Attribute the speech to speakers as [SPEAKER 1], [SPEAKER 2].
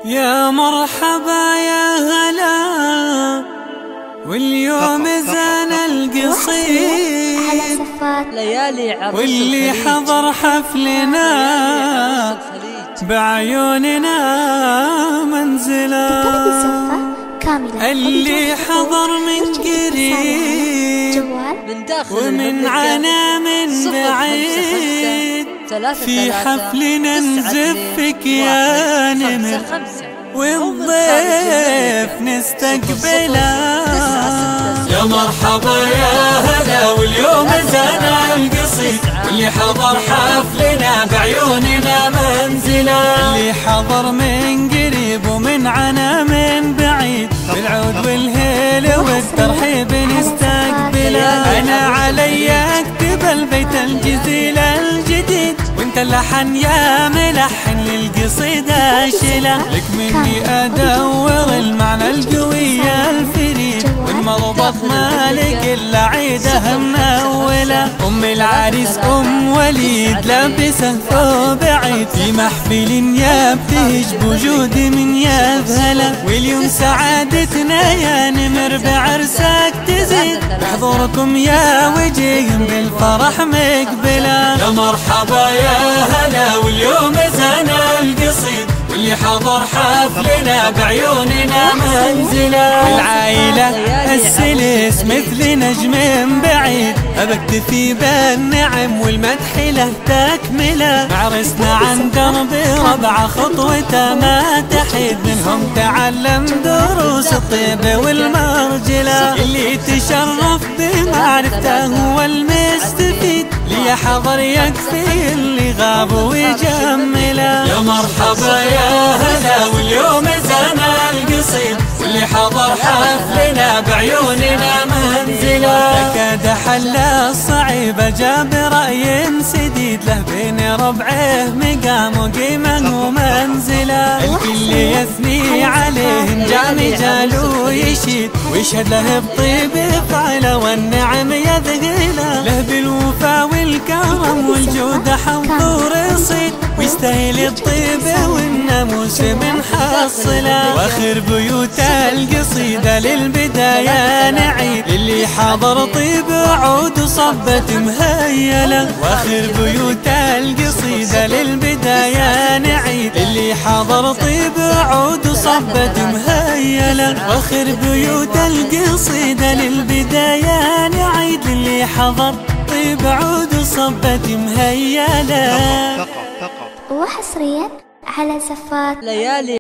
[SPEAKER 1] يا مرحبا يا هلا واليوم زان القصيد واللي حضر حفلنا بعيوننا منزلا اللي حضر من قريب ومن عنا من بعيد في حفلنا نزفك يا نمر والضيف نستقبله. يا مرحبا يا هلا واليوم زانا القصيد واللي حضر حفلنا بعيوننا منزلا اللي حضر من قريب ومن عنا من بعيد بالعود والهيل والترحيب نستقبله. انا علي اكتب البيت الجزيل الجديد وانت اللحن يا ملحن للقصيد اشيله لك مني ادور المعنى القوي الفريد والمربط مالك الا عيده منوله. ام العريس ام وليد لابسه ثوب عيد في محفل يبتهج بوجود من يذهله واليوم سعادتنا يا نمر بعرسك تزيد بحضوركم يا وجيه بالفرح مقبله. يا مرحبا يا هلا واليوم زانا القصيد واللي حضر حفلنا بعيوننا منزلا. العائلة السلس مثل نجم بعيد أبكتفي بالنعم والمدح له تكمله. معرسنا عن درب ربع خطوته ما تحيد منهم تعلم دروس الطيب والمرجله اللي تشرف بمعرفته هو المستفيد لي حضر يكفي اللي غاب ويجمله. يا مرحبا يا هلا واليوم زانا القصيد واللي حضر حفلنا بعيوننا منزلا. لكاد حل الصعيب جاب رأي سديد له بين ربعه مقام وقيمه ومنزله. الكل يثني عليه جامي جالو يشيد ويشهد له بطيب فعله والنعم يذهله. له بالوفا والكرم والجود حضور يصيد ويستاهل الطيب والناموس من حصله. واخر بيوت القصيده للبدايه نعيد اللي حضر طيب عود وصبت مهيله. واخر بيوت القصيده للبدايه نعيد اللي حضر طيب عود وصبت مهيله. واخر بيوت القصيده للبدايه نعيد اللي حضر طيب عود وصبت مهيله.
[SPEAKER 2] وحصريا على زفات ليالي.